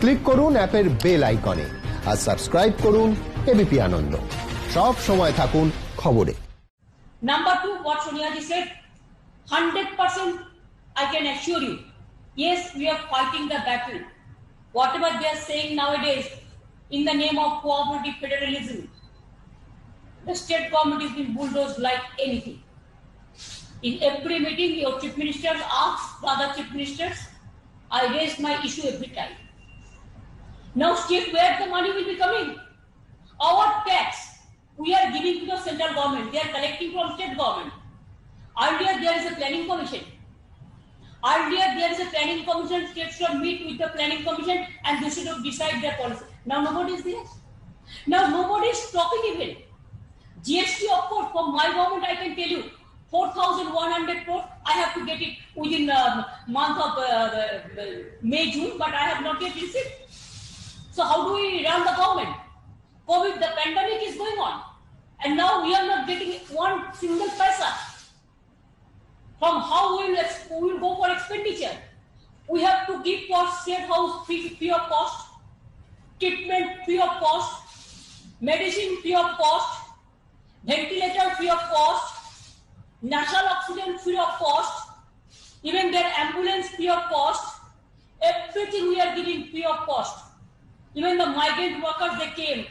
Click করুন অ্যাপের bell আইকনে আর সাবস্ক্রাইব করুন এবিপি আনন্দ। সব সময় থাকুন খবরে। Number two, what Sonia ji said, 100% I can assure you, yes, we are fighting the battle. Whatever they are saying nowadays in the name of cooperative federalism, the state government is being bulldozed like anything. In every meeting, your chief ministers ask the other chief ministers, I raise my issue every time. Now state, where the money will be coming? Our tax we are giving to the central government, they are collecting from state government. Earlier there is a planning commission. States should meet with the planning commission and they should decide their policy. Now nobody is there. Now nobody is talking even. GST, of course, from my government I can tell you, 4,100 crores, I have to get it within the month of May, June, but I have not yet received. So how do we run the government? COVID, the pandemic is going on. And now we are not getting one single paisa. From how we will go for expenditure. We have to give for state house free of cost, treatment free of cost, medicine free of cost, ventilator free of cost, nasal oxygen free of cost, even their ambulance free of cost. Everything we are giving free of cost. Even the migrant workers, they came.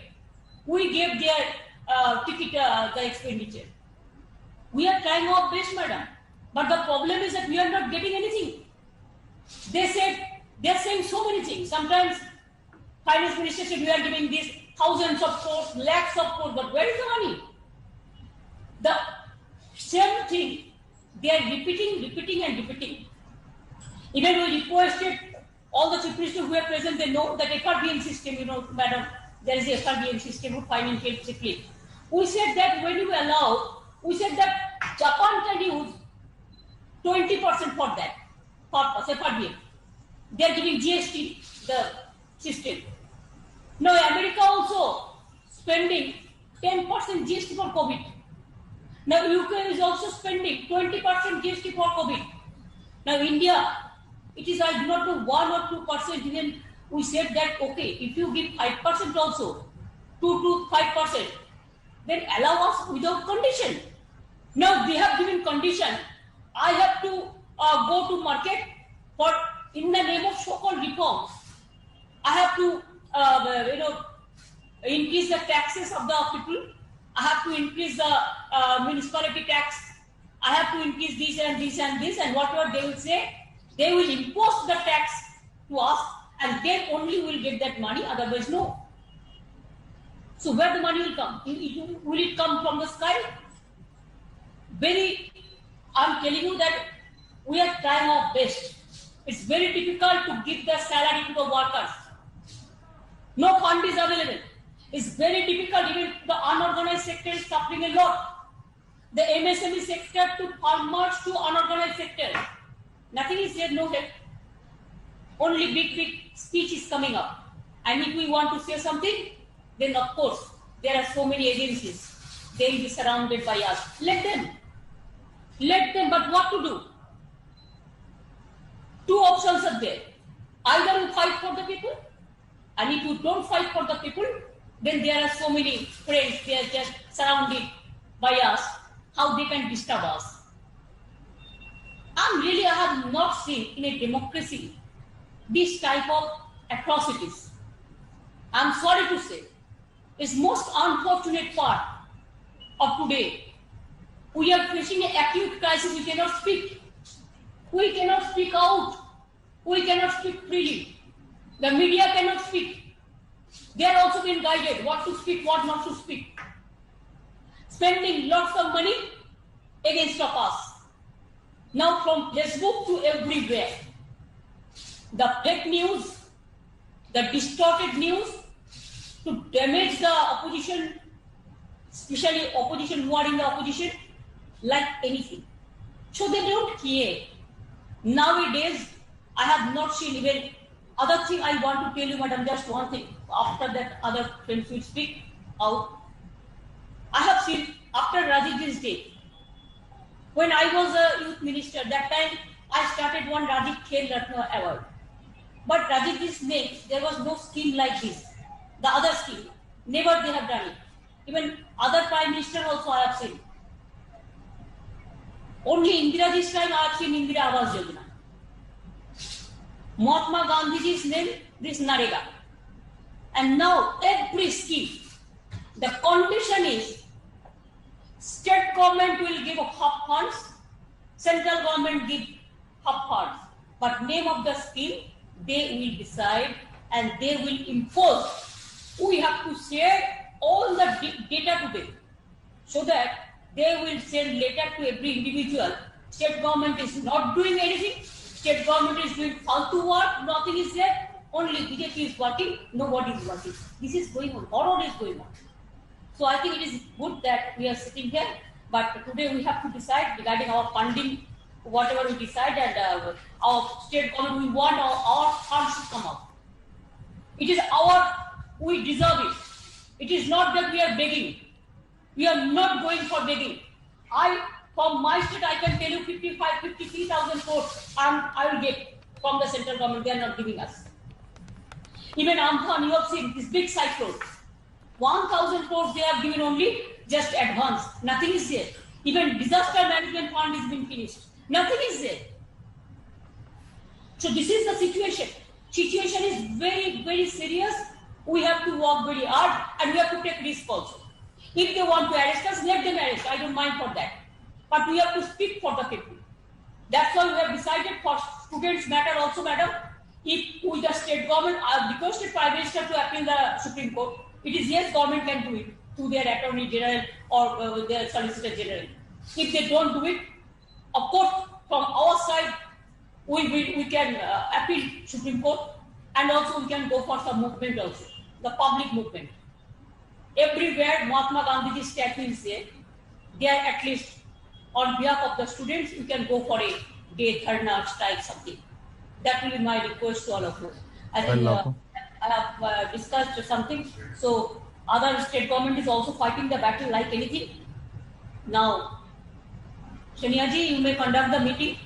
We gave their ticket, the expenditure. We are trying our best, madam. But the problem is that we are not getting anything. They are saying so many things. Sometimes finance minister said we are giving this thousands of crores, lakhs of crores, but where is the money? The same thing they are repeating. Even we requested all the chief ministers who are present, they know that FRBM system, madam, there is a FRBM system of financial discipline. We said that when you allow, we said that Japan can use 20% for that, for FRBM. They are giving GST, the system. Now America also spending 10% GST for COVID. Now UK is also spending 20% GST for COVID. Now India, it is, I do not know, 1 or 2%. Even we said that, okay, if you give 5% also, 2 to 5%, then allow us without condition. Now they have given condition. I have to go to market for, in the name of so-called reforms. I have to, increase the taxes of the people. I have to increase the municipality tax. I have to increase this and this and this, and whatever they will say, they will impose the tax to us, and then only we will get that money, otherwise no. So where the money will come? Will it come from the sky? I'm telling you that we are trying our best. It's very difficult to give the salary to the workers. No fund is available. It's very difficult. Even the unorganized sector is suffering a lot. The MSME sector to farmers to unorganized sector. Nothing is there, no help. Only big speech is coming up. And if we want to say something, then of course, there are so many agencies. They will be surrounded by us. Let them, but what to do? Two options are there. Either you fight for the people, and if you don't fight for the people, then there are so many friends, they are just surrounded by us, how they can disturb us. I have not seen in a democracy this type of atrocities. I'm sorry to say, it's most unfortunate part of today. We are facing an acute crisis. We cannot speak. We cannot speak out. We cannot speak freely. The media cannot speak. They are also being guided what to speak, what not to speak. Spending lots of money against us. Now from Facebook to everywhere, the fake news, the distorted news to damage the opposition, especially opposition who are in the opposition, like anything. So they don't care. Nowadays, I have not seen even other thing I want to tell you, madam, just one thing. After that, other friends will speak out. I have seen after Rajiv's day, when I was a youth minister, that time I started one Rajiv Khel Ratna Award. But Rajitji's name, there was no scheme like this. The other scheme, never they have done it. Even other Prime Minister also I have seen. Only Indiraji's time I have seen Indira Awas Yojana. Mahatma Gandhiji's name, this Narega. And now every scheme, the condition is state government will give half funds, central government give half funds. But name of the scheme, they will decide and they will impose. We have to share all the data to them so that they will send letter to every individual. State government is not doing anything. State government is doing faltu work. Nothing is there. Only BJP is working. Nobody is working. This is going on. Horror is going on. So I think it is good that we are sitting here. But today we have to decide regarding our funding, whatever we decide, and our state government, we want our funds to come out. It is we deserve it. It is not that we are begging. We are not going for begging. From my state, I can tell you 53,000 crores I will get from the central government. They are not giving us. Even Amphan, you have seen this big cyclone. 1,000 crores they have given only just advance. Nothing is there. Even disaster management fund is being finished. Nothing is there. So this is the situation. Situation is very, very serious. We have to work very hard and we have to take risk also. If they want to arrest us, let them arrest. I don't mind for that. But we have to speak for the people. That's why we have decided for students matter also, madam. If with the state government, I have requested Prime Minister to appeal the Supreme Court. It is yes, government can do it through their Attorney General or their Solicitor General. If they don't do it, of course, from our side, we can appeal Supreme Court, and also we can go for some movement also, the public movement. Everywhere Mahatma Gandhi statue is there, there at least on behalf of the students, we can go for a day, dharna, strike, something. That will be my request to all of you. I think I have discussed something. So other state government is also fighting the battle like anything. Now, Shaniaji, you may conduct the meeting.